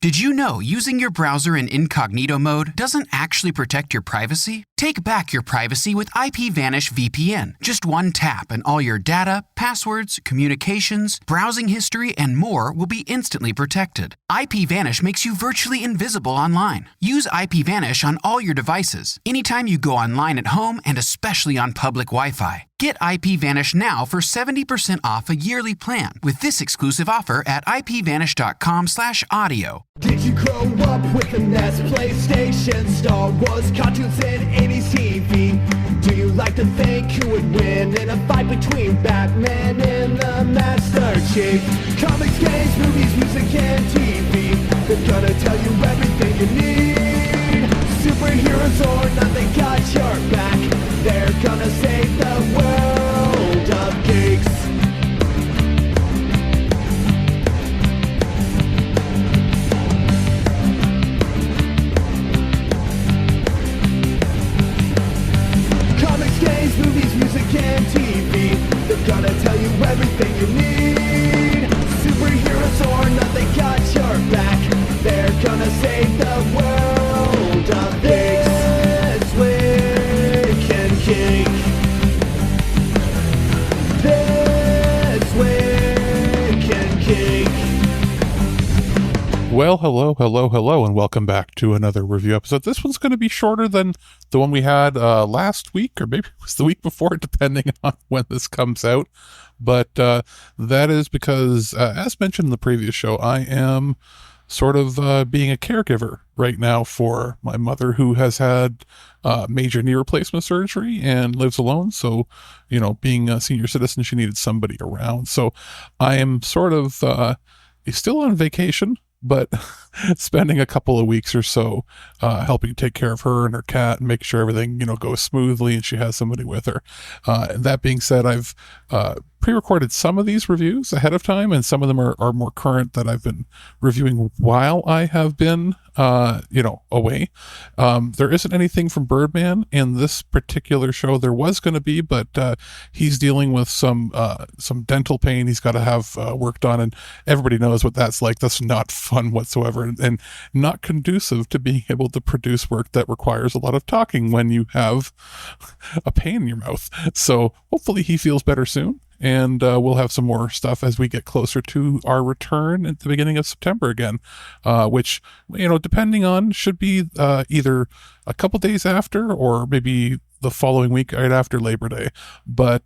Did you know using your browser in incognito mode doesn't actually protect your privacy? Take back your privacy with IPVanish VPN. Just one tap and all your data, passwords, communications, browsing history, and more will be instantly protected. IPVanish makes you virtually invisible online. Use IPVanish on all your devices, anytime you go online at home and especially on public Wi-Fi. Get IPVanish now for 70% off a yearly plan with this exclusive offer at ipvanish.com/audio. Did you grow up with the NES, PlayStation, Star Wars, cartoons, and 80s TV? Do you like to think who would win in a fight between Batman and the Master Chief? Comics, games, movies, music, and TV, they're gonna tell you everything you need. Superheroes or not, they got your back. They're gonna save the world of geeks. Comics, games, movies, music, and TV, they're gonna tell you everything you need. Superheroes or not, they got your back. They're gonna save the world of geeks. ThisWeekInGeek. ThisWeekInGeek. Well, hello, and welcome back to another review episode. This one's going to be shorter than the one we had last week, or maybe it was the week before, depending on when this comes out. But that is because, as mentioned in the previous show, I am sort of being a caregiver right now for my mother, who has had major knee replacement surgery and lives alone. So, you know, being a senior citizen, she needed somebody around. So I am sort of still on vacation, but spending a couple of weeks or so helping take care of her and her cat and make sure everything, you know, goes smoothly and she has somebody with her. That being said, I've pre-recorded some of these reviews ahead of time, and some of them are more current that I've been reviewing while I have been away. There isn't anything from Birdman in this particular show. There was going to be, but he's dealing with some dental pain he's got to have work done, and everybody knows what that's like. That's not fun whatsoever, and not conducive to being able to produce work that requires a lot of talking when you have a pain in your mouth. So hopefully he feels better soon. And we'll have some more stuff as we get closer to our return at the beginning of September again, which, you know, depending on, should be either a couple days after or maybe the following week right after Labor Day. But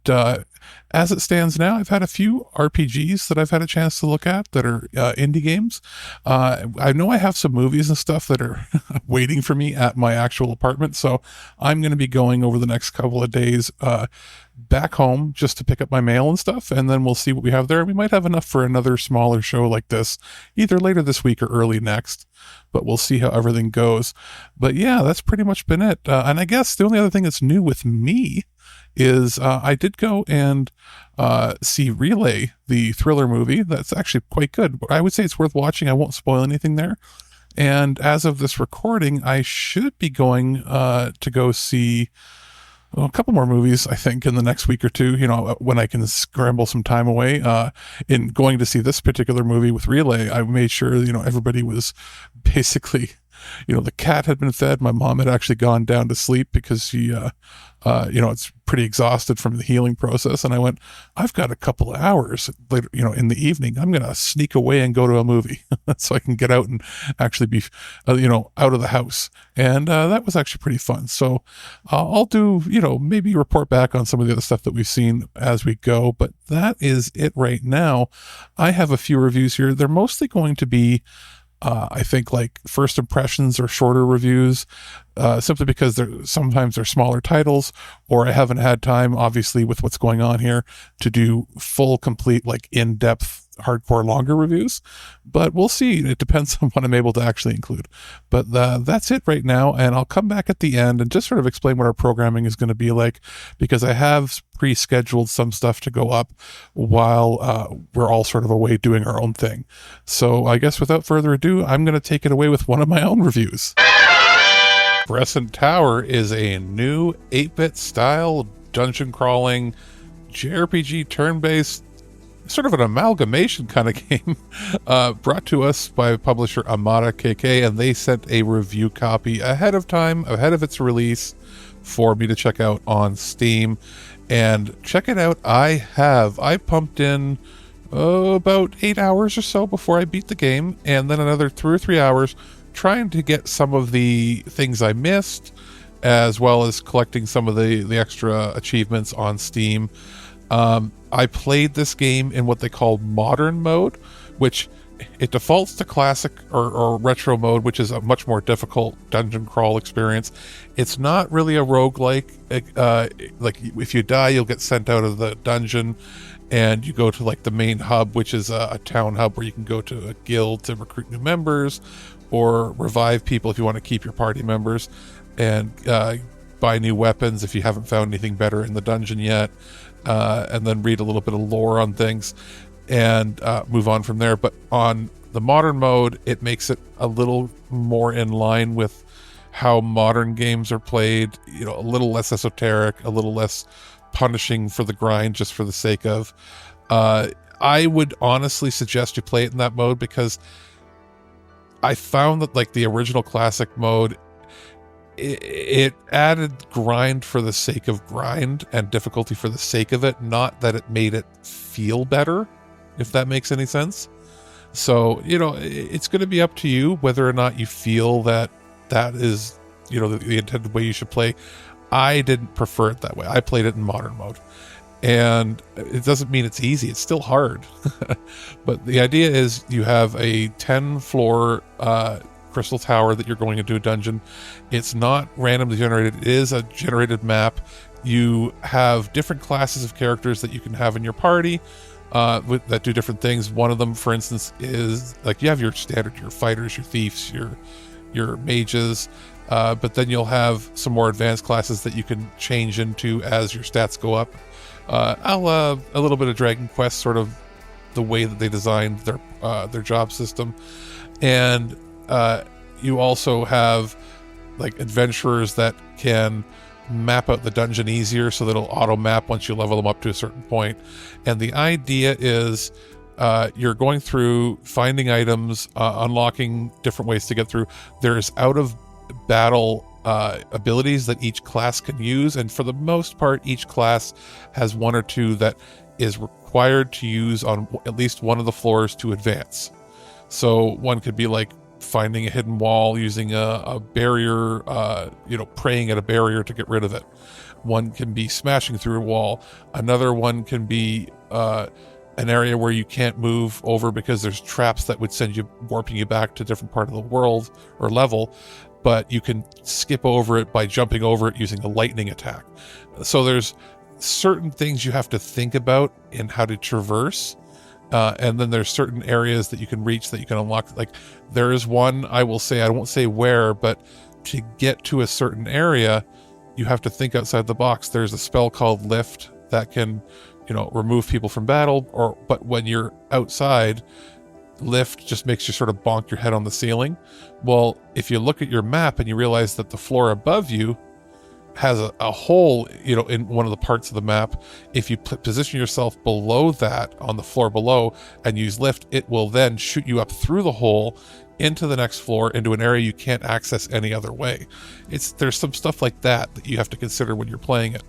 as it stands now, I've had a few RPGs that I've had a chance to look at that are indie games. I know I have some movies and stuff that are waiting for me at my actual apartment. So I'm going to be going over the next couple of days back home just to pick up my mail and stuff, and then we'll see what we have there. We might have enough for another smaller show like this either later this week or early next, but we'll see how everything goes. But yeah, that's pretty much been it. And I guess the only other thing that's new with me is I did go and see Relay, the thriller movie. That's actually quite good. I would say it's worth watching. I won't spoil anything there. And as of this recording, I should be going to go see a couple more movies, I think, in the next week or two, you know, when I can scramble some time away. In going to see this particular movie with Relay, I made sure, you know, everybody was basically, you know, the cat had been fed. My mom had actually gone down to sleep because she, it's pretty exhausted from the healing process. And I went, I've got a couple of hours later, you know, in the evening. I'm going to sneak away and go to a movie so I can get out and actually be, out of the house. And that was actually pretty fun. So I'll do, you know, maybe report back on some of the other stuff that we've seen as we go. But that is it right now. I have a few reviews here. They're mostly going to be I think like first impressions or shorter reviews, simply because sometimes they're smaller titles, or I haven't had time, obviously, with what's going on here, to do full, complete, like in-depth, hardcore, longer reviews. But we'll see. It depends on what I'm able to actually include. But that's it right now, and I'll come back at the end and just sort of explain what our programming is going to be like, because I have pre-scheduled some stuff to go up while we're all sort of away doing our own thing. So I guess without further ado, I'm going to take it away with one of my own reviews. Crescent Tower is a new 8-bit style dungeon crawling JRPG turn-based sort of an amalgamation kind of game, brought to us by publisher Amada KK, and they sent a review copy ahead of time, ahead of its release, for me to check out on Steam. And check it out. I pumped in about 8 hours or so before I beat the game, and then another 2 or 3 hours trying to get some of the things I missed, as well as collecting some of the extra achievements on Steam. I played this game in what they call modern mode, which it defaults to classic or retro mode, which is a much more difficult dungeon crawl experience. It's not really a roguelike. Like if you die, you'll get sent out of the dungeon and you go to like the main hub, which is a town hub where you can go to a guild to recruit new members or revive people if you want to keep your party members, and buy new weapons if you haven't found anything better in the dungeon yet, and then read a little bit of lore on things and move on from there. But on the modern mode, it makes it a little more in line with how modern games are played, you know, a little less esoteric, a little less punishing for the grind just for the sake of. I would honestly suggest you play it in that mode, because I found that like the original classic mode, it added grind for the sake of grind and difficulty for the sake of it, not that it made it feel better, if that makes any sense. So, you know, it's going to be up to you whether or not you feel that is, you know, the intended way you should play. I didn't prefer it that way. I played it in modern mode, and it doesn't mean it's easy. It's still hard. But the idea is you have a 10-floor crystal tower that you're going into a dungeon. It's not randomly generated. It is a generated map. You have different classes of characters that you can have in your party that do different things. One of them, for instance, is like you have your standard, your fighters, your thieves, your mages, but then you'll have some more advanced classes that you can change into as your stats go up. A little bit of Dragon Quest, sort of the way that they designed their job system. And you also have like adventurers that can map out the dungeon easier, so that it'll auto map once you level them up to a certain point. And the idea is you're going through finding items, unlocking different ways to get through. There's out of battle abilities that each class can use, and for the most part each class has one or two that is required to use on at least one of the floors to advance. So one could be like finding a hidden wall, using a barrier, praying at a barrier to get rid of it. One can be smashing through a wall. Another one can be an area where you can't move over because there's traps that would send you, warping you back to a different part of the world or level, but you can skip over it by jumping over it using a lightning attack. So there's certain things you have to think about in how to traverse. And then there's certain areas that you can reach that you can unlock. Like there is one, I won't say where, but to get to a certain area, you have to think outside the box. There's a spell called Lift that can, remove people from battle, but when you're outside, Lift just makes you sort of bonk your head on the ceiling. Well, if you look at your map and you realize that the floor above you has a hole, in one of the parts of the map, if you position yourself below that on the floor below and use Lift, it will then shoot you up through the hole into the next floor, into an area you can't access any other way. There's some stuff like that you have to consider when you're playing it.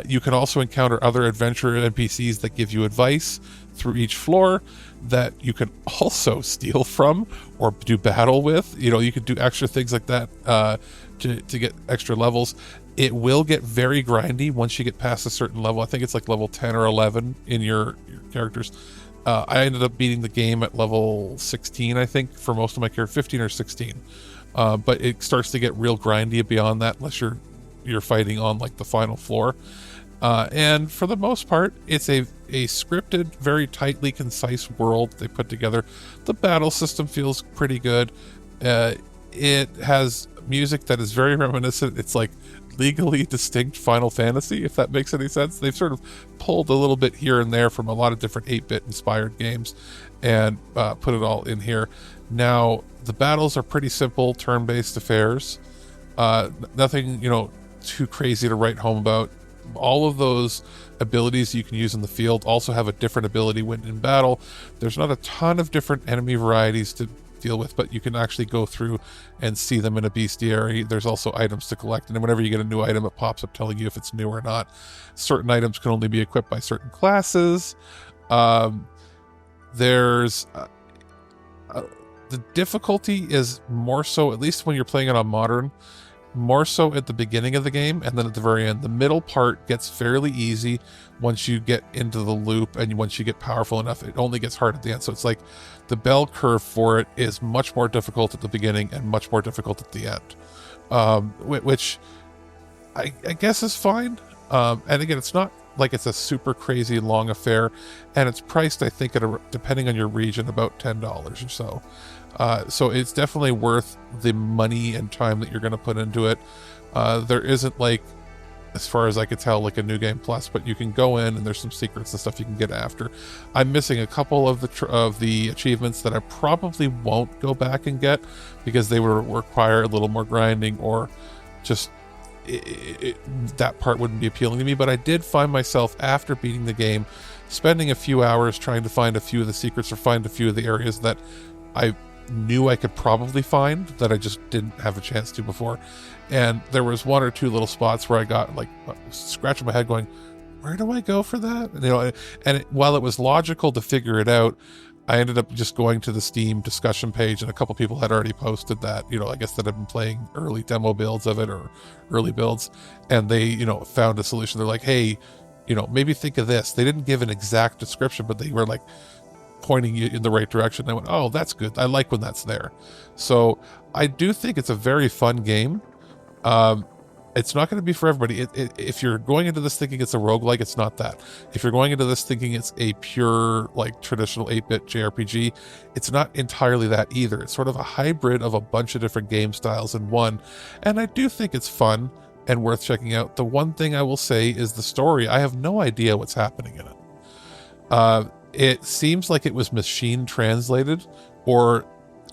You can also encounter other adventure NPCs that give you advice through each floor that you can also steal from or do battle with. You can do extra things like that to get extra levels. It will get very grindy once you get past a certain level. I think it's like level 10 or 11 in your characters. I ended up beating the game at level 16, I think, for most of my characters, 15 or 16. But it starts to get real grindy beyond that unless you're fighting on like the final floor. And for the most part, it's a scripted, very tightly concise world they put together. The battle system feels pretty good. It has music that is very reminiscent. It's like legally distinct Final Fantasy, if that makes any sense. They've sort of pulled a little bit here and there from a lot of different 8-bit inspired games and put it all in here. Now, the battles are pretty simple, turn-based affairs. Nothing, too crazy to write home about. all of those abilities you can use in the field also have a different ability when in battle. There's not a ton of different enemy varieties to deal with, but you can actually go through and see them in a bestiary. There's also items to collect, and whenever you get a new item, it pops up telling you if it's new or not. Certain items can only be equipped by certain classes. There's the difficulty is more so, at least when you're playing it on modern, more so at the beginning of the game, and then at the very end. The middle part gets fairly easy once you get into the loop, and once you get powerful enough, it only gets hard at the end. So it's like the bell curve for it is much more difficult at the beginning and much more difficult at the end, which I guess is fine. And again, it's not like it's a super crazy long affair, and it's priced, I think, at depending on your region, about $10 or so. So it's definitely worth the money and time that you're going to put into it. There isn't, like, as far as I could tell, like a New Game Plus, but you can go in and there's some secrets and stuff you can get after. I'm missing a couple of the achievements that I probably won't go back and get because they would require a little more grinding, or just that part wouldn't be appealing to me. But I did find myself, after beating the game, spending a few hours trying to find a few of the secrets or find a few of the areas that I knew I could probably find that I just didn't have a chance to before. And there was one or two little spots where I got like scratching my head going, where do I go for that? And while it was logical to figure it out, I ended up just going to the Steam discussion page, and a couple people had already posted that, I guess that had been playing early demo builds of it or early builds, and they, found a solution. They're like, hey, maybe think of this. They didn't give an exact description, but they were like pointing you in the right direction. I went, oh, that's good. I like when that's there. So I do think it's a very fun game. It's not going to be for everybody. If you're going into this thinking it's a roguelike, it's not that. If you're going into this thinking it's a pure, like, traditional 8-bit JRPG, it's not entirely that either. It's sort of a hybrid of a bunch of different game styles in one, and I do think it's fun and worth checking out. The one thing I will say is the story. I have no idea what's happening in it. It seems like it was machine translated, or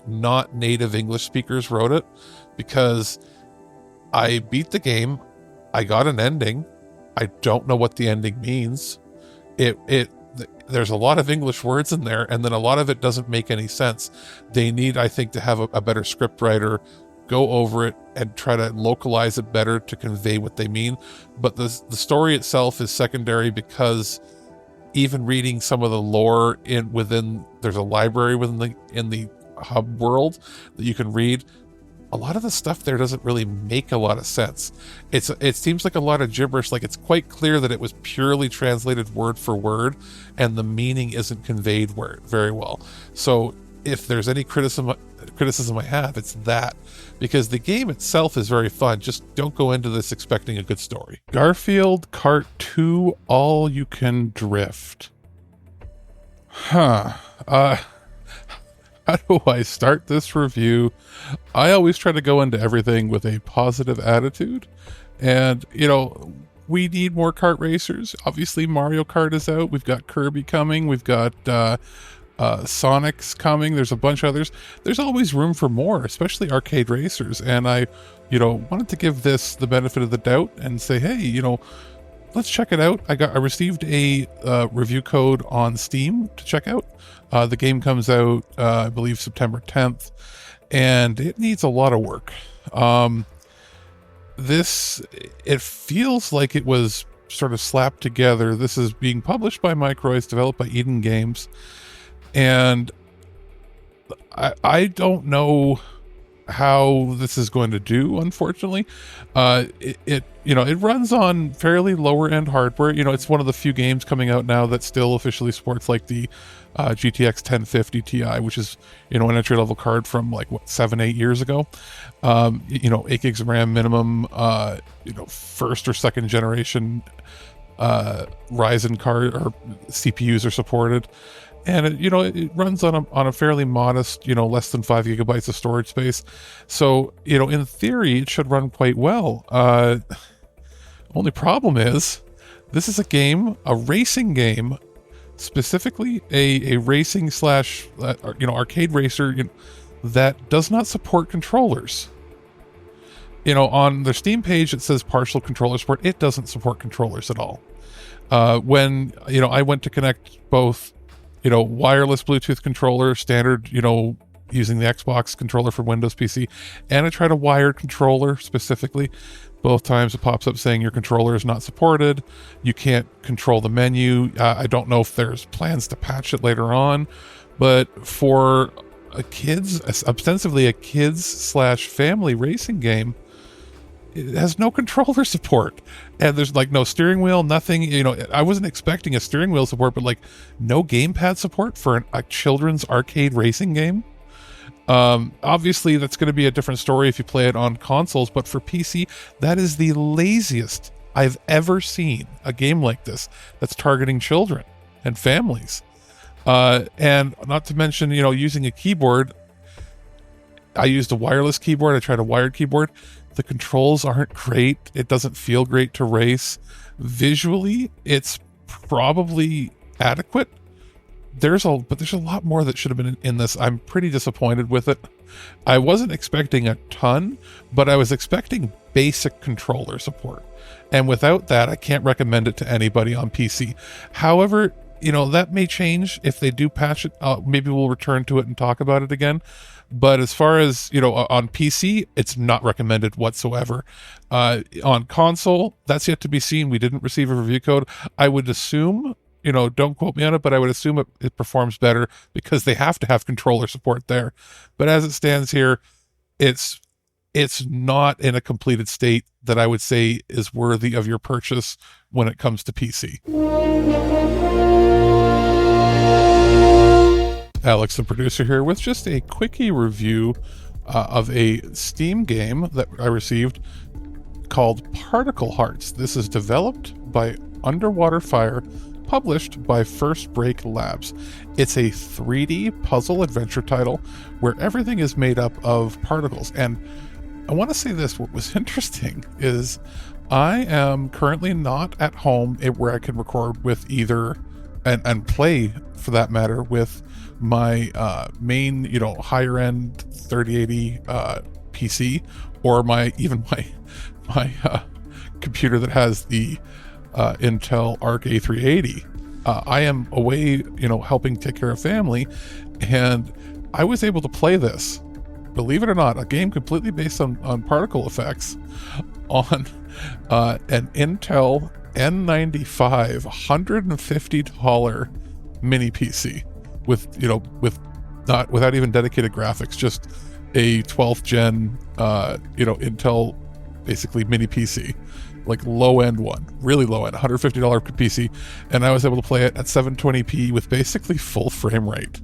not native English speakers wrote it, because I beat the game, I got an ending, I don't know what the ending means. There's a lot of English words in there, and then a lot of it doesn't make any sense. They need, I think, to have a better script writer go over it and try to localize it better to convey what they mean. But the story itself is secondary, because even reading some of the lore within, there's a library in the hub world that you can read. A lot of the stuff there doesn't really make a lot of sense. It seems like a lot of gibberish. Like, it's quite clear that it was purely translated word for word, and the meaning isn't conveyed very well. So if there's any criticism I have, it's that, because the game itself is very fun. Just don't go into this expecting a good story. Garfield Kart 2 All You Can Drift. How do I start this review? I always try to go into everything with a positive attitude, and we need more kart racers. Obviously Mario Kart is out, we've got Kirby coming, we've got Sonic's coming, there's a bunch of others. There's always room for more, especially arcade racers, and I wanted to give this the benefit of the doubt and say, hey, let's check it out. I received a review code on Steam to check out. The game comes out, I believe, September 10th, and it needs a lot of work. It feels like it was sort of slapped together. This is being published by Microids, developed by Eden Games, and I don't know how this is going to do, unfortunately. It runs on fairly lower end hardware. It's one of the few games coming out now that still officially supports, like, the GTX 1050 Ti, which is an entry level card from, like, 7-8 years ago. 8 gigs of RAM minimum. First or second generation Ryzen card or CPUs are supported, and it runs on a fairly modest, less than 5 gigabytes of storage space. So in theory it should run quite well. Only problem is, this is a racing game, specifically a racing / arcade racer that does not support controllers. on their Steam page, it says partial controller support. It doesn't support controllers at all. When, I went to connect both, wireless Bluetooth controller, standard, using the Xbox controller for Windows PC, and I tried a wired controller specifically. Both times it pops up saying your controller is not supported. You can't control the menu. I don't know if there's plans to patch it later on, but for ostensibly a kids/family racing game, it has no controller support, and there's no steering wheel, nothing. I wasn't expecting a steering wheel support, but no gamepad support for a children's arcade racing game. Obviously that's going to be a different story if you play it on consoles, but for PC, that is the laziest I've ever seen a game like this that's targeting children and families. And not to mention, using a keyboard. I used a wireless keyboard. I tried a wired keyboard. The controls aren't great. It doesn't feel great to race. Visually, it's probably adequate. But there's a lot more that should have been in this. I'm pretty disappointed with it. I wasn't expecting a ton, but I was expecting basic controller support. And without that, I can't recommend it to anybody on PC. However, that may change if they do patch it. Maybe we'll return to it and talk about it again. But as far as, on PC, it's not recommended whatsoever. On console, that's yet to be seen. We didn't receive a review code. I would assume, don't quote me on it, but I would assume it performs better because they have to have controller support there. But as it stands here, it's not in a completed state that I would say is worthy of your purchase when it comes to PC. Alex, the producer here, with just a quickie review of a Steam game that I received called Particle Hearts. This is developed by Underwater Fire, published by First Break Labs. It's a 3D puzzle adventure title where everything is made up of particles. And I want to say this, what was interesting is I am currently not at home where I can record with either and play, for that matter, with my main, higher end 3080 PC, or my computer that has the Intel Arc A380. I am away, helping take care of family, and I was able to play this, believe it or not, a game completely based on particle effects on an Intel N95 $150 mini PC without even dedicated graphics, just a 12th gen Intel basically mini PC, low end one, really low end, $150 PC, and I was able to play it at 720p with basically full frame rate.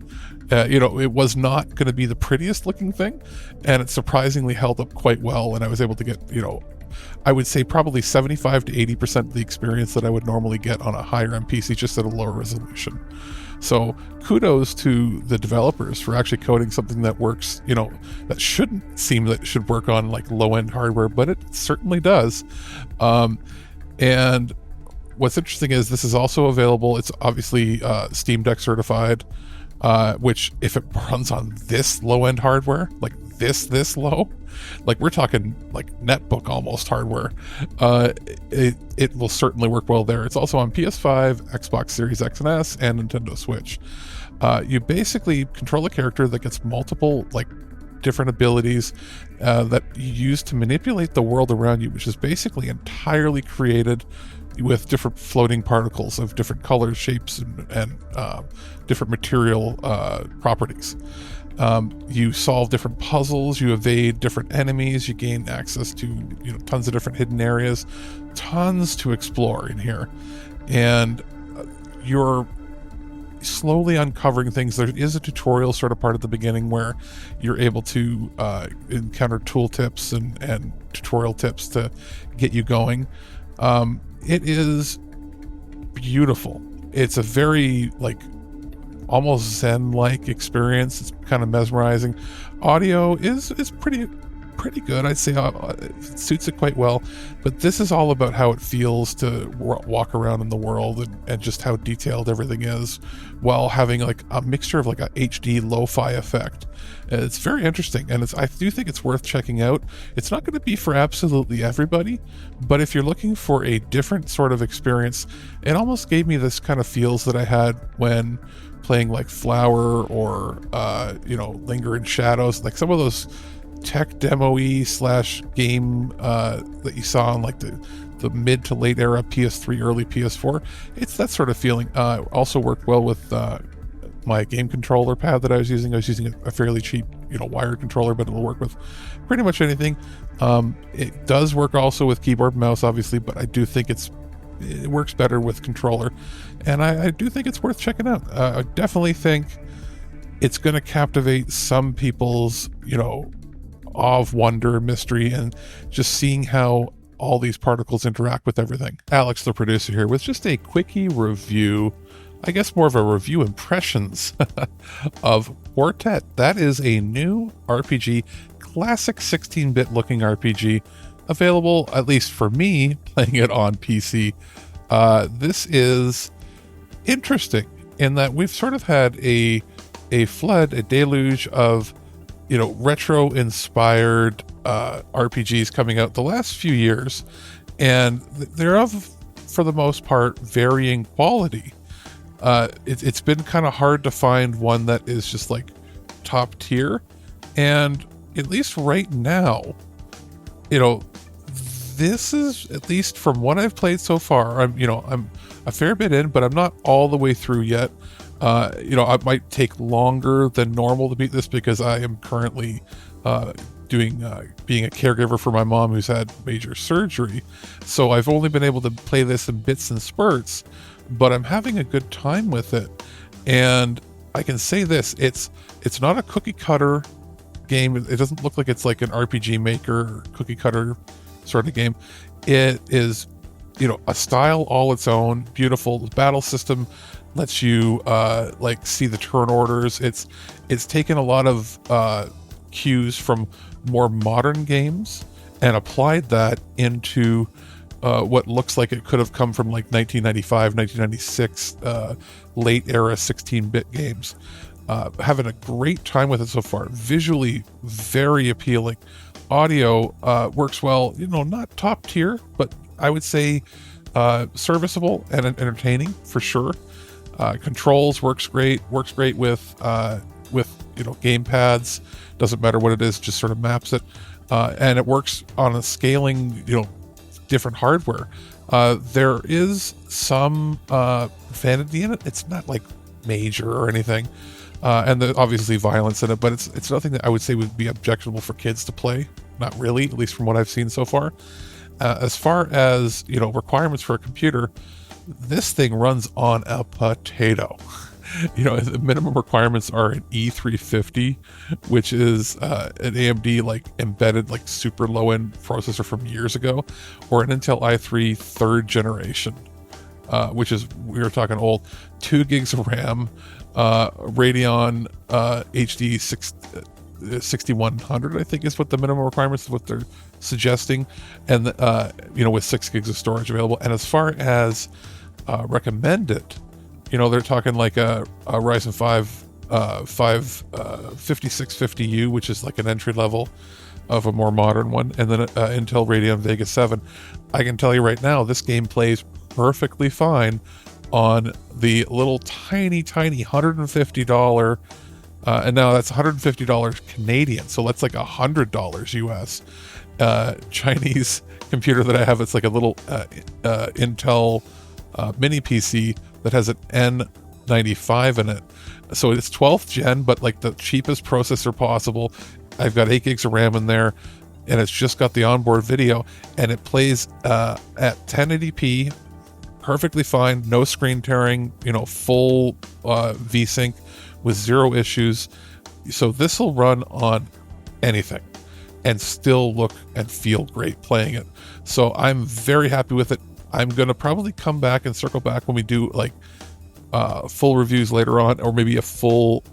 It was not going to be the prettiest looking thing, and it surprisingly held up quite well, and I was able to get, I would say probably 75 to 80% of the experience that I would normally get on a higher end PC, just at a lower resolution. So kudos to the developers for actually coding something that works, that shouldn't seem that it should work on low-end hardware, but it certainly does. And what's interesting is this is also available. It's obviously Steam Deck certified, which if it runs on this low-end hardware, this low, we're talking netbook almost hardware, it will certainly work well there. It's also on PS5, Xbox Series X and S, and Nintendo Switch. You basically control a character that gets multiple different abilities that you use to manipulate the world around you, which is basically entirely created with different floating particles of different colors, shapes, and different material properties. You solve different puzzles, you evade different enemies, you gain access to tons of different hidden areas, tons to explore in here, and you're slowly uncovering things. There is a tutorial sort of part at the beginning where you're able to encounter tooltips and tutorial tips to get you going. It is beautiful. It's a very almost Zen-like experience. It's kind of mesmerizing. Audio is pretty pretty good. I'd say it suits it quite well, but this is all about how it feels to walk around in the world and just how detailed everything is, while having like a mixture of like a HD lo-fi effect. It's very interesting, and I do think it's worth checking out. It's not going to be for absolutely everybody, but if you're looking for a different sort of experience, it almost gave me this kind of feels that I had when playing like Flower or Linger in Shadows, like some of those tech demo-y / game that you saw on like the mid to late era PS3, early PS4. It's that sort of feeling. Also worked well with my game controller pad that I was using. I was using a fairly cheap, wired controller, but it'll work with pretty much anything. It does work also with keyboard and mouse, obviously, but I do think it works better with controller, and I do think it's worth checking out. I definitely think it's going to captivate some people's, awe of wonder, mystery, and just seeing how all these particles interact with everything. Alex, the producer here, with just a quickie review, I guess more of a review impressions of Quartet. That is a new RPG, classic 16-bit looking RPG, available, at least for me, playing it on PC. This is interesting in that we've sort of had a flood, a deluge of retro-inspired RPGs coming out the last few years, and they're of, for the most part, varying quality. It's been kind of hard to find one that is just like top tier, and at least right now, this is, at least from what I've played so far, I'm a fair bit in, but I'm not all the way through yet. I might take longer than normal to beat this because I am currently being a caregiver for my mom who's had major surgery. So I've only been able to play this in bits and spurts, but I'm having a good time with it. And I can say this, it's not a cookie cutter game. It doesn't look like it's like an RPG Maker or cookie cutter sort of game. It is, a style all its own, beautiful. The battle system lets you see the turn orders. It's taken a lot of cues from more modern games and applied that into what looks like it could have come from like 1995, 1996 late era 16-bit games. Having a great time with it so far. Visually very appealing. Audio works well, not top tier, but I would say serviceable and entertaining for sure. Controls works great with game pads. Doesn't matter what it is, just sort of maps it, and it works on a scaling different hardware. There is some vanity in it. It's not like major or anything, and obviously violence in it, but it's nothing that I would say would be objectionable for kids to play. Not really, at least from what I've seen so far. As far as requirements for a computer, this thing runs on a potato. The minimum requirements are an E350, which is an AMD like embedded like super low end processor from years ago, or an Intel i3 third generation, which is, we were talking old, 2 gigs of RAM, Radeon HD 6100, I think is what the minimum requirements is, what they're suggesting, and with 6 gigs of storage available. And as far as recommended, they're talking like a Ryzen 5 5650U, which is like an entry level of a more modern one, and then Intel Radeon Vega 7. I can tell you right now, this game plays perfectly fine on the little tiny $150, and now that's $150 Canadian, so that's like $100 US. Chinese computer that I have, it's like a little Intel mini PC that has an N95 in it. So it's 12th gen, but like the cheapest processor possible. I've got 8 gigs of RAM in there, and it's just got the onboard video, and it plays at 1080p perfectly fine, no screen tearing, full VSync with 0 issues. So this will run on anything and still look and feel great playing it. So I'm very happy with it. I'm going to probably come back and circle back when we do like full reviews later on, or maybe a full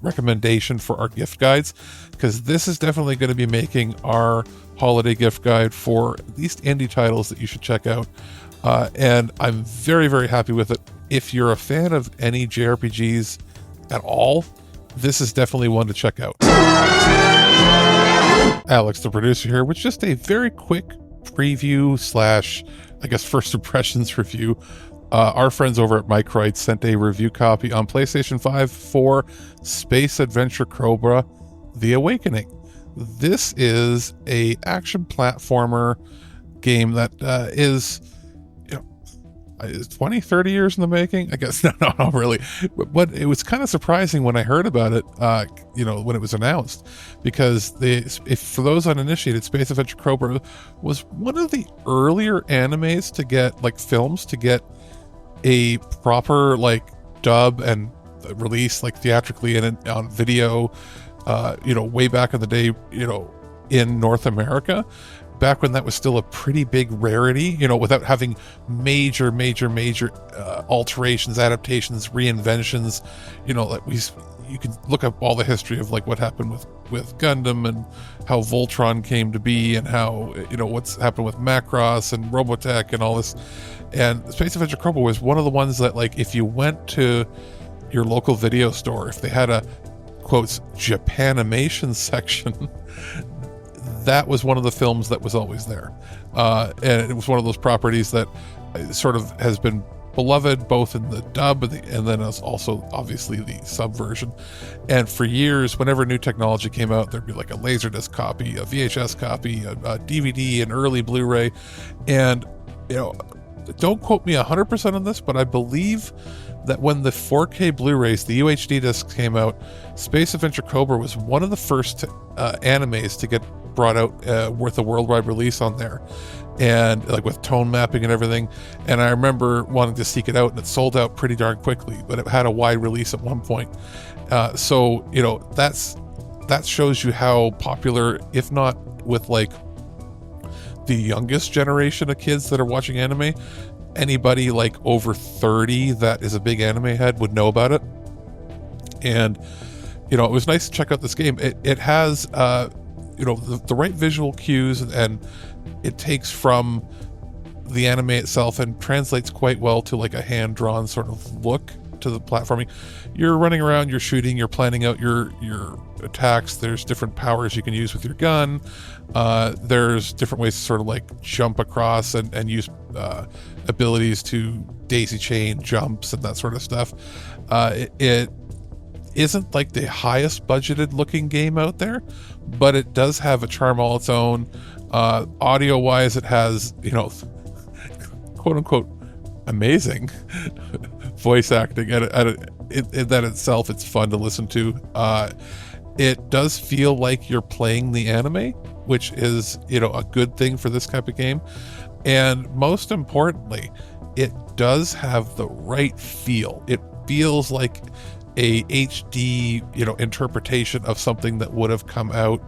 recommendation for our gift guides, because this is definitely going to be making our holiday gift guide for at least indie titles that you should check out. And I'm very, very happy with it. If you're a fan of any JRPGs at all, this is definitely one to check out. Alex, the producer here, with just a very quick preview / I guess first impressions review. Our friends over at Microid sent a review copy on PlayStation 5 for Space Adventure Cobra: The Awakening. This is a action platformer game that is 20, 30 years in the making, I guess. No, really. But it was kind of surprising when I heard about it, when it was announced, because for those uninitiated, Space Adventure Cobra was one of the earlier animes to get, films to get a proper, dub and release, theatrically and on video, way back in the day, in North America. Back when that was still a pretty big rarity, without having major alterations, adaptations, reinventions. You can look up all the history of what happened with Gundam and how Voltron came to be, and how what's happened with Macross and Robotech and all this. And Space Adventure Cobra was one of the ones that, if you went to your local video store, if they had a quotes Japanimation section, that was one of the films that was always there. And it was one of those properties that sort of has been beloved both in the dub and then as also obviously the sub version. And for years, whenever new technology came out, there'd be a Laserdisc copy, a VHS copy, a DVD, an early Blu-ray. And, don't quote me 100% on this, but I believe that when the 4K Blu-rays, the UHD discs came out, Space Adventure Cobra was one of the first animes to get brought out with a worldwide release on there, and with tone mapping and everything. And I remember wanting to seek it out, and it sold out pretty darn quickly, but it had a wide release at one point. So that shows you how popular, if not with the youngest generation of kids that are watching anime, anybody over 30 that is a big anime head would know about it. And it was nice to check out this game. It has the right visual cues, and it takes from the anime itself and translates quite well to a hand-drawn sort of look to the platforming. You're running around, you're shooting, you're planning out your attacks. There's different powers you can use with your gun. There's different ways to sort of jump across and use abilities to daisy chain jumps and that sort of stuff. It isn't the highest budgeted looking game out there, but it does have a charm all its own. Audio wise, it has, quote unquote amazing voice acting, and that itself, it's fun to listen to. It does feel like you're playing the anime, which is a good thing for this type of game. And most importantly, it does have the right feel. It feels like a HD interpretation of something that would have come out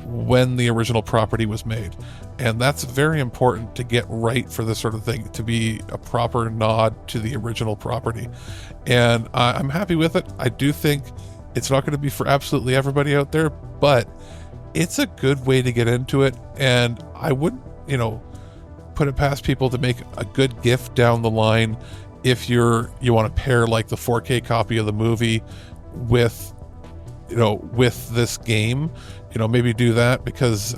when the original property was made. And that's very important to get right for this sort of thing, to be a proper nod to the original property. And I'm happy with it. I do think it's not going to be for absolutely everybody out there, but it's a good way to get into it. And I wouldn't put it past people to make a good gift down the line if you want to pair the 4K copy of the movie with this game. Maybe do that, because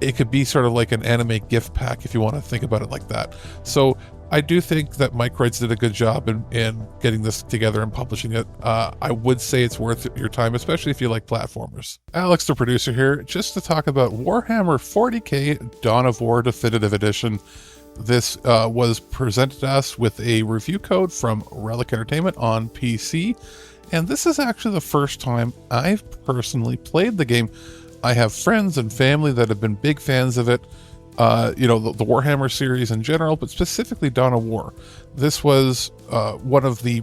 it could be sort of an anime gift pack if you want to think about it like that. So I do think that Microids did a good job in getting this together and publishing it. I would say it's worth your time, especially if you like platformers. Alex, the producer here, just to talk about Warhammer 40k Dawn of War Definitive Edition. This was presented to us with a review code from Relic Entertainment on PC, and this is actually the first time I've personally played the game. I have friends and family that have been big fans of it, the Warhammer series in general, but specifically Dawn of War. This was one of the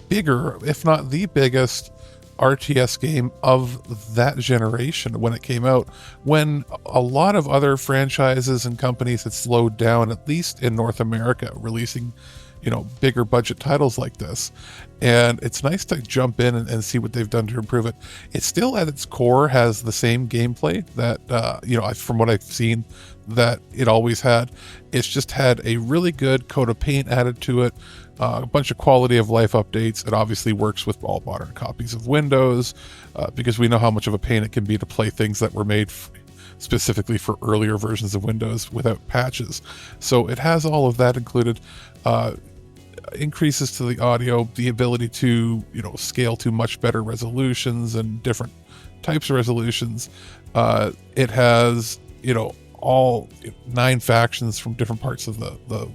bigger, if not the biggest, RTS game of that generation when it came out, when a lot of other franchises and companies had slowed down, at least in North America, releasing bigger budget titles like this. And it's nice to jump in and see what they've done to improve it. It still at its core has the same gameplay that, from what I've seen, that it always had. It's just had a really good coat of paint added to it, a bunch of quality of life updates. It obviously works with all modern copies of Windows, because we know how much of a pain it can be to play things that were made specifically for earlier versions of Windows without patches. So it has all of that included. Increases to the audio, the ability to scale to much better resolutions and different types of resolutions. It has all 9 factions from different parts of the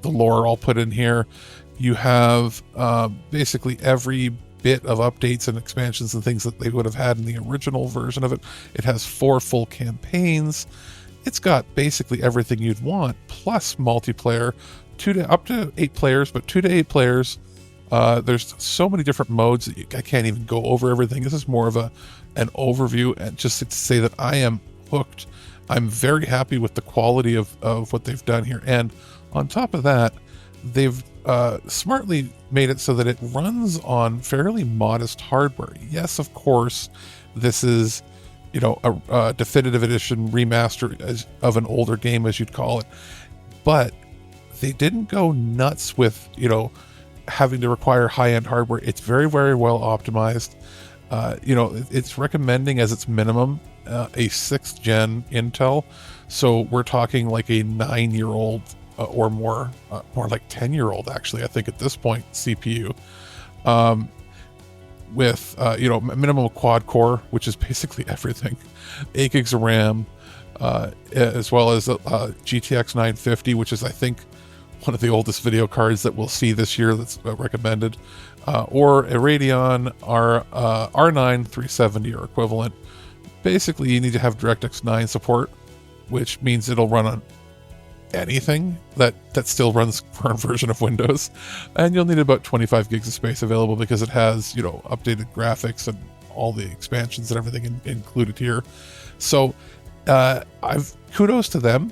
lore all put in here. You have basically every bit of updates and expansions and things that they would have had in the original version of it. It has 4 full campaigns. It's got basically everything you'd want, plus multiplayer, up to 8 players, but 2 to 8 players. There's so many different modes that I can't even go over everything. This is more of an overview, and just to say that I am hooked. I'm very happy with the quality of what they've done here. And on top of that, they've smartly made it so that it runs on fairly modest hardware. Yes, of course, this is a definitive edition remaster of an older game, as you'd call it, but they didn't go nuts with having to require high-end hardware. It's very, very well optimized. It's recommending as its minimum a 6th gen Intel, so we're talking like a 9-year-old or more like 10-year-old actually, I think at this point, CPU, with a minimum of quad core, which is basically everything, 8 gigs of RAM, as well as a GTX 950, which is I think one of the oldest video cards that we'll see this year that's recommended, or a Radeon R9 370 or equivalent. Basically, you need to have DirectX 9 support, which means it'll run on anything that still runs current version of Windows, and you'll need about 25 gigs of space available because it has updated graphics and all the expansions and everything included here. So kudos to them.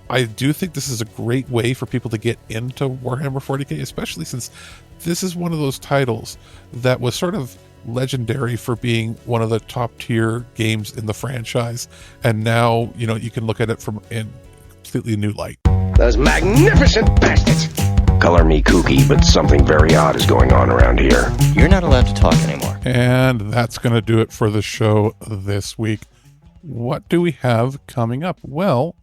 I do think this is a great way for people to get into Warhammer 40k, especially since this is one of those titles that was sort of legendary for being one of the top tier games in the franchise, and now you can look at it from in completely new light. Those magnificent bastards! Color me kooky, but something very odd is going on around here. You're not allowed to talk anymore. And that's going to do it for the show this week. What do we have coming up? Well,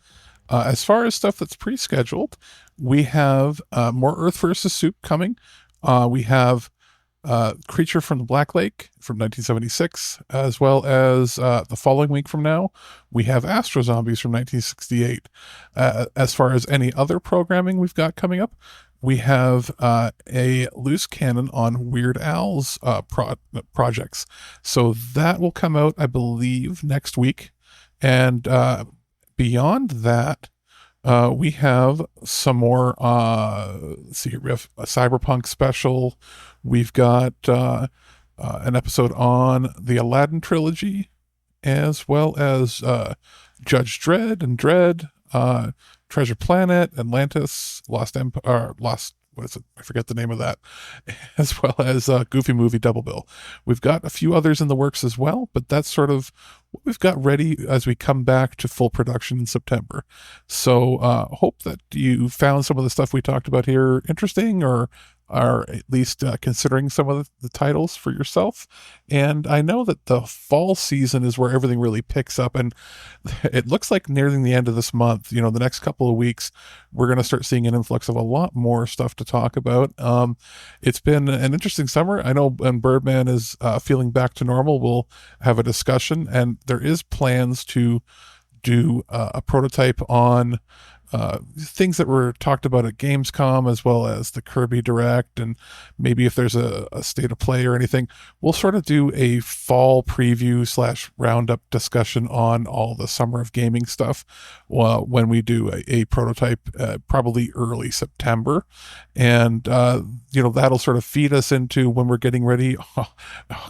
as far as stuff that's pre-scheduled, we have more Earth vs. Soup coming. We have Creature from the Black Lake from 1976, as well as the following week from now, we have Astro Zombies from 1968. As far as any other programming we've got coming up, we have a loose cannon on Weird Al's projects. So that will come out, I believe, next week. And beyond that, we have some more, let's see here, we have a Cyberpunk special. We've got an episode on the Aladdin trilogy, as well as Judge Dredd and Dredd, Treasure Planet, Atlantis, Lost Empire, what is it? I forget the name of that, as well as Goofy Movie Double Bill. We've got a few others in the works as well, but that's sort of what we've got ready as we come back to full production in September. So hope that you found some of the stuff we talked about here interesting, or are at least considering some of the titles for yourself. And I know that the fall season is where everything really picks up, and it looks like nearing the end of this month, the next couple of weeks, we're going to start seeing an influx of a lot more stuff to talk about. It's been an interesting summer. I know when Birdman is feeling back to normal, we'll have a discussion, and there is plans to do a prototype on things that were talked about at Gamescom, as well as the Kirby Direct, and maybe if there's a state of play or anything, we'll sort of do a fall preview / roundup discussion on all the Summer of Gaming stuff when we do a prototype, probably early September. And, that'll sort of feed us into when we're getting ready.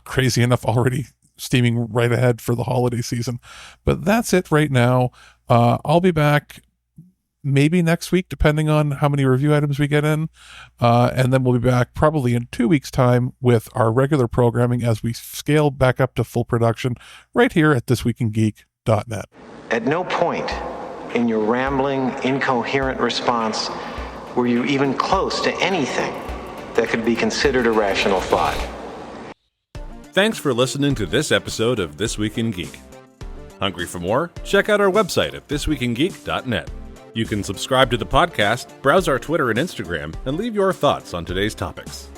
Crazy enough, already steaming right ahead for the holiday season. But that's it right now. I'll be back maybe next week, depending on how many review items we get in. And then we'll be back probably in 2 weeks' time with our regular programming as we scale back up to full production right here at ThisWeekInGeek.net. At no point in your rambling, incoherent response were you even close to anything that could be considered a rational thought. Thanks for listening to this episode of This Week in Geek. Hungry for more? Check out our website at ThisWeekInGeek.net. You can subscribe to the podcast, browse our Twitter and Instagram, and leave your thoughts on today's topics.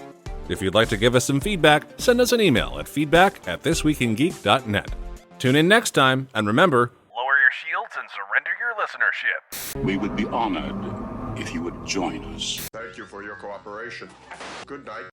If you'd like to give us some feedback, send us an email at feedback@ThisWeekInGeek.net. Tune in next time, and remember, lower your shields and surrender your listenership. We would be honored if you would join us. Thank you for your cooperation. Good night.